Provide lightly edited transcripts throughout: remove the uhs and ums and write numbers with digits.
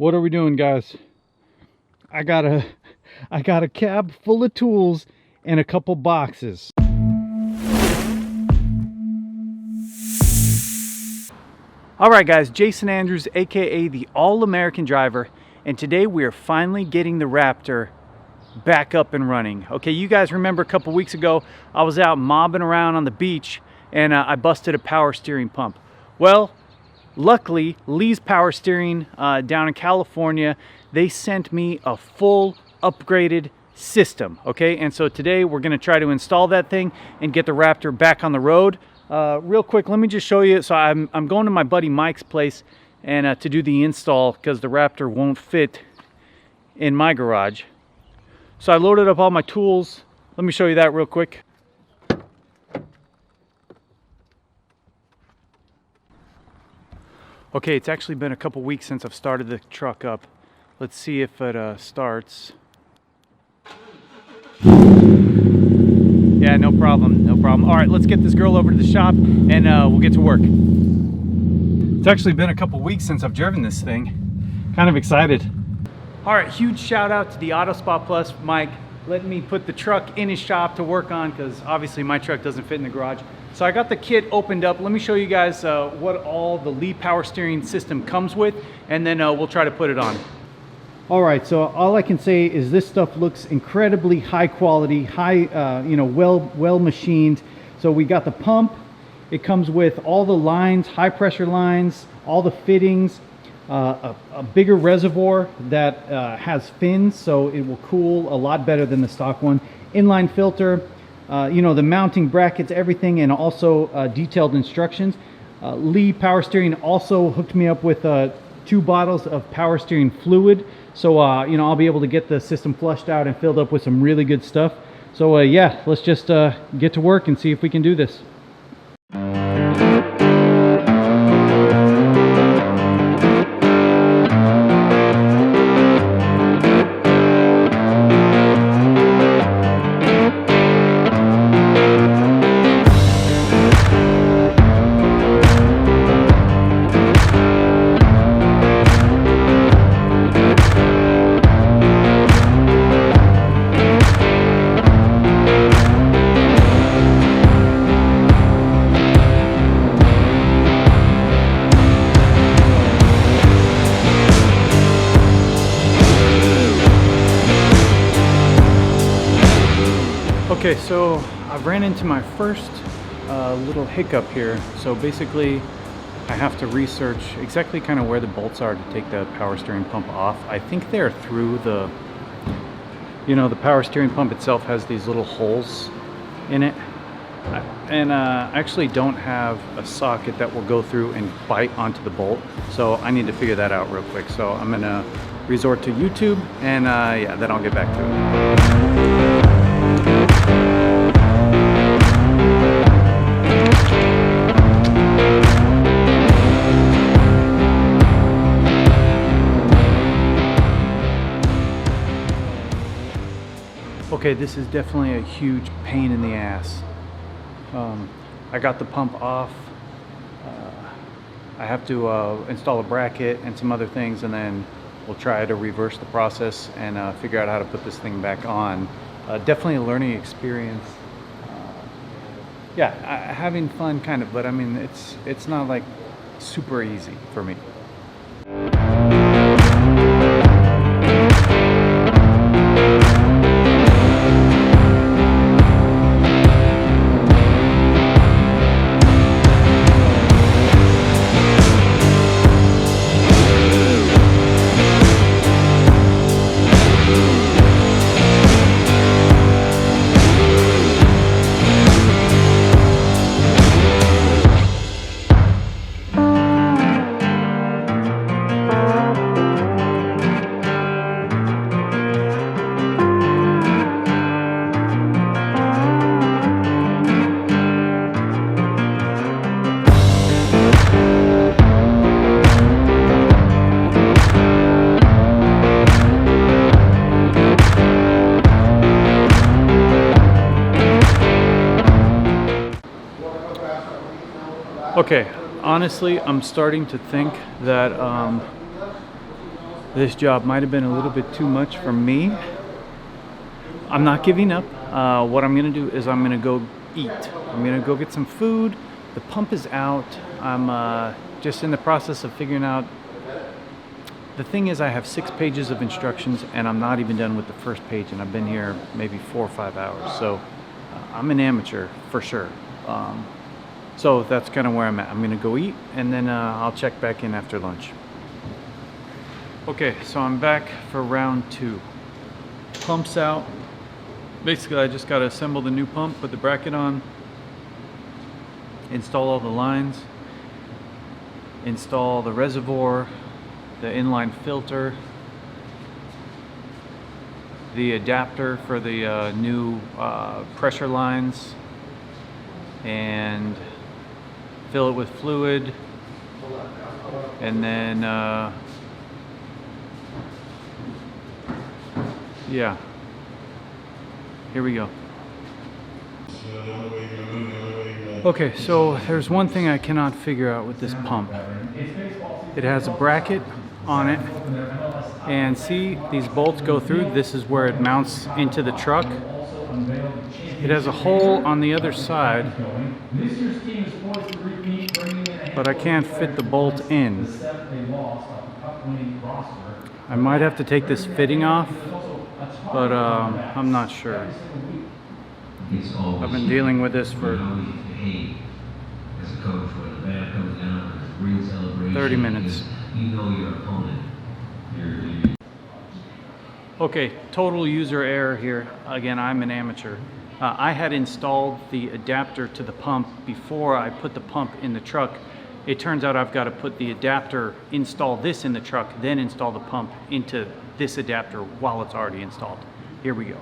What are we doing, guys? I got a cab full of tools and a couple boxes. All right, guys, Jason Andrews, aka the All-American Driver, and today we are finally getting the Raptor back up and running. Okay, you guys remember a couple weeks ago I was out mobbing around on the beach and I busted a power steering pump. Well, luckily Lee's Power Steering down in California, they sent me a full upgraded system. Okay, and so today we're going to try to install that thing and get the Raptor back on the road. Real quick, let me just show you. So I'm going to my buddy Mike's place and to do the install because the Raptor won't fit in my garage. So I loaded up all my tools. Let me show you that real quick. Okay, it's actually been a couple weeks since I've started the truck up. Let's see if it starts. Yeah, no problem, no problem. All right, let's get this girl over to the shop and we'll get to work. It's actually been a couple weeks since I've driven this thing. Kind of excited. All right, huge shout out to the Auto Spot Plus, Mike, letting me put the truck in his shop to work on because obviously my truck doesn't fit in the garage. So I got the kit opened up. Let me show you guys what all the Lee Power Steering system comes with, and then we'll try to put it on. All right, so all I can say is this stuff looks incredibly high quality, well machined. So we got the pump. It comes with all the lines, high pressure lines, all the fittings, a bigger reservoir that has fins, so it will cool a lot better than the stock one. Inline filter, the mounting brackets, everything, and also detailed instructions. Lee Power Steering also hooked me up with 2 bottles of power steering fluid, so I'll be able to get the system flushed out and filled up with some really good stuff. So yeah, let's just get to work and see if we can do this. Okay, so I've ran into my first little hiccup here. So basically I have to research exactly kind of where the bolts are to take the power steering pump off. I think they're through the, the power steering pump itself has these little holes in it. And I actually don't have a socket that will go through and bite onto the bolt. So I need to figure that out real quick. So I'm gonna resort to YouTube and yeah, then I'll get back to it. Okay, this is definitely a huge pain in the ass. I got the pump off. I have to install a bracket and some other things, and then we'll try to reverse the process and figure out how to put this thing back on. Definitely a learning experience. Yeah, having fun kind of, but I mean, it's not like super easy for me. Okay, honestly, I'm starting to think that This job might have been a little bit too much for me. I'm not giving up. What I'm gonna do is I'm gonna go eat. I'm gonna go get some food. The pump is out. I'm just in the process of figuring out. The thing is, I have 6 pages of instructions and I'm not even done with the first page, and I've been here maybe 4 or 5 hours. So I'm an amateur for sure. So that's kind of where I'm at. I'm gonna go eat and then I'll check back in after lunch. Okay, so I'm back for round 2. Pump's out. Basically, I just gotta assemble the new pump, put the bracket on, install all the lines, install the reservoir, the inline filter, the adapter for the new pressure lines, and fill it with fluid, and then yeah, here we go. Okay, so there's one thing I cannot figure out with this pump. It has a bracket on it, and see, these bolts go through. This is where it mounts into the truck. It has a hole on the other side, but I can't fit the bolt in. I might have to take this fitting off, but I'm not sure. I've been dealing with this for 30 minutes. Okay, total user error here. Again, I'm an amateur. I had installed the adapter to the pump before I put the pump in the truck. It turns out I've got to put the adapter, install this in the truck, then install the pump into this adapter while it's already installed. Here we go.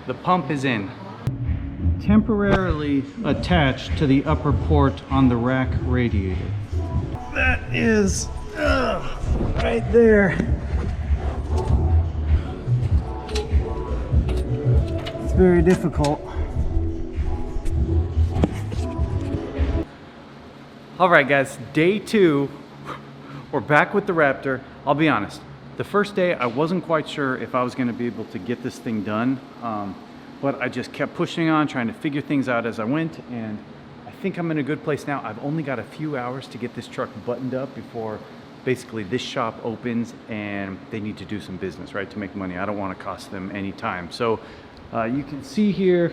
The pump is in. Temporarily attached to the upper port on the rack radiator. That is right there. It's very difficult. All right, guys, day 2. We're back with the Raptor. I'll be honest. The first day, I wasn't quite sure if I was going to be able to get this thing done, but I just kept pushing on, trying to figure things out as I went, and I think I'm in a good place now. I've only got a few hours to get this truck buttoned up before basically this shop opens, and they need to do some business, right, to make money. I don't want to cost them any time. So you can see here,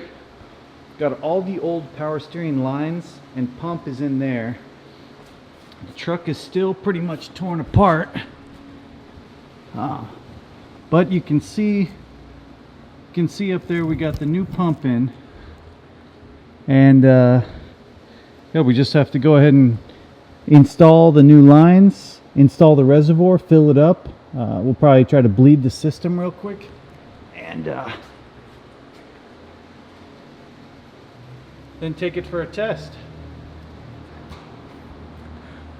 got all the old power steering lines, and pump is in there. The truck is still pretty much torn apart. But you can see up there we got the new pump in, and yeah, we just have to go ahead and install the new lines, install the reservoir, fill it up. We'll probably try to bleed the system real quick, and then take it for a test.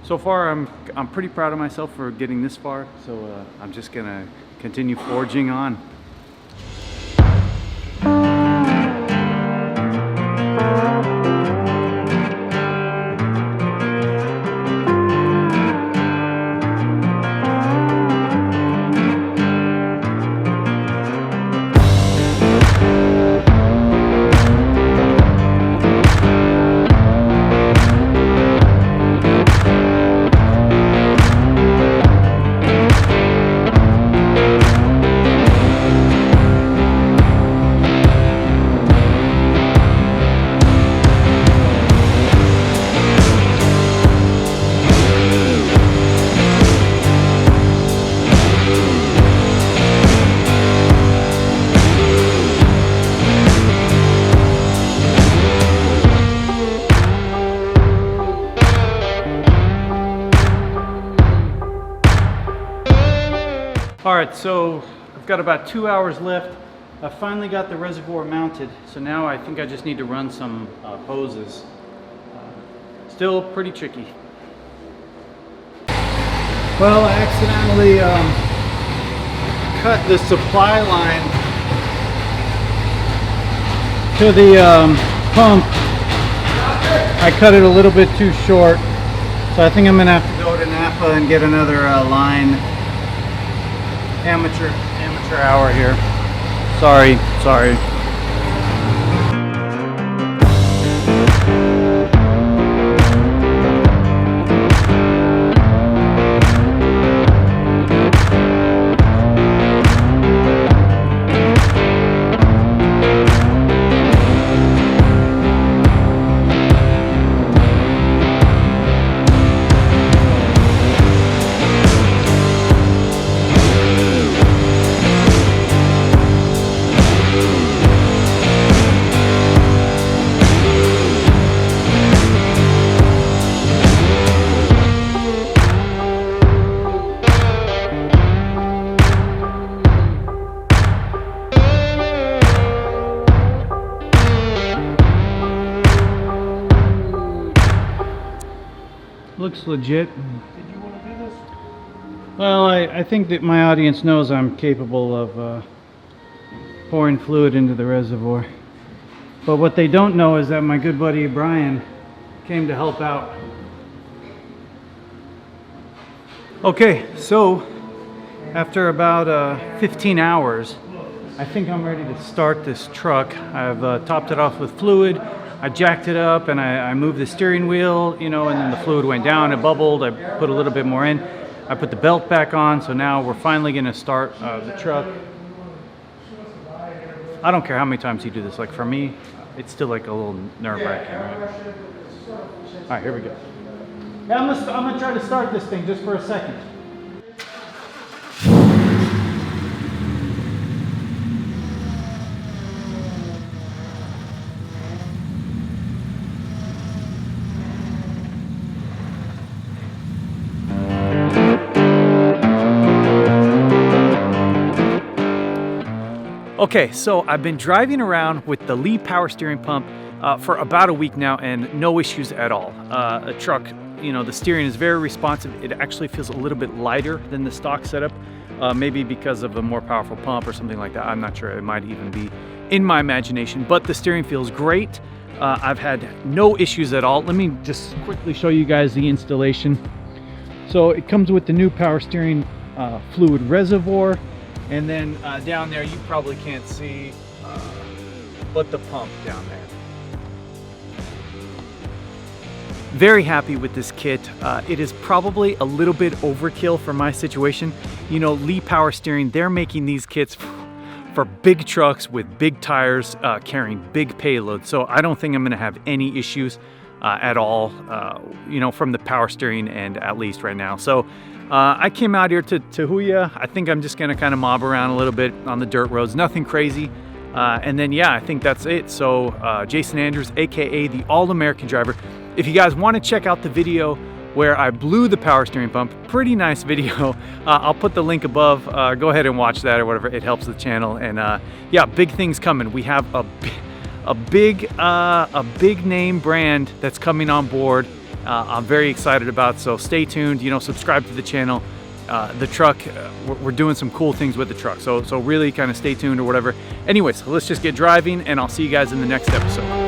So far, I'm pretty proud of myself for getting this far, so I'm just gonna continue forging on. All right, so I've got about 2 hours left. I finally got the reservoir mounted, so now I think I just need to run some hoses. Still pretty tricky. Well, I accidentally cut the supply line to the pump. I cut it a little bit too short, so I think I'm gonna have to go to Napa and get another line. Amateur hour here. Sorry. Looks legit. Did you want to do this? Well, I think that my audience knows I'm capable of pouring fluid into the reservoir. But what they don't know is that my good buddy Brian came to help out. Okay, so after about 15 hours, I think I'm ready to start this truck. I've topped it off with fluid. I jacked it up and I moved the steering wheel, you know, and then the fluid went down, it bubbled, I put a little bit more in. I put the belt back on, so now we're finally gonna start the truck. I don't care how many times you do this, like for me, it's still like a little nerve-wracking, right? All right, here we go. Yeah, I'm gonna try to start this thing just for a second. Okay, so I've been driving around with the Lee power steering pump for about a week now and no issues at all. A truck, you know, the steering is very responsive. It actually feels a little bit lighter than the stock setup, maybe because of a more powerful pump or something like that. I'm not sure, it might even be in my imagination, but the steering feels great. I've had no issues at all. Let me just quickly show you guys the installation. So it comes with the new power steering fluid reservoir. And then down there, you probably can't see, but the pump down there. Very happy with this kit. It is probably a little bit overkill for my situation. You know, Lee Power Steering, they're making these kits for big trucks with big tires, carrying big payloads. So I don't think I'm gonna have any issues at all, you know, from the power steering end, at least right now. So I came out here to Tahuya. I think I'm just gonna kind of mob around a little bit on the dirt roads, nothing crazy. And then, yeah, I think that's it. So Jason Andrews, AKA the All-American Driver. If you guys wanna check out the video where I blew the power steering pump, pretty nice video. I'll put the link above. Go ahead and watch that or whatever, it helps the channel. And yeah, big things coming. We have a big name brand that's coming on board. I'm very excited about, so stay tuned, you know, subscribe to the channel. The truck, we're doing some cool things with the truck, so really kind of stay tuned or whatever. Anyways, let's just get driving and I'll see you guys in the next episode.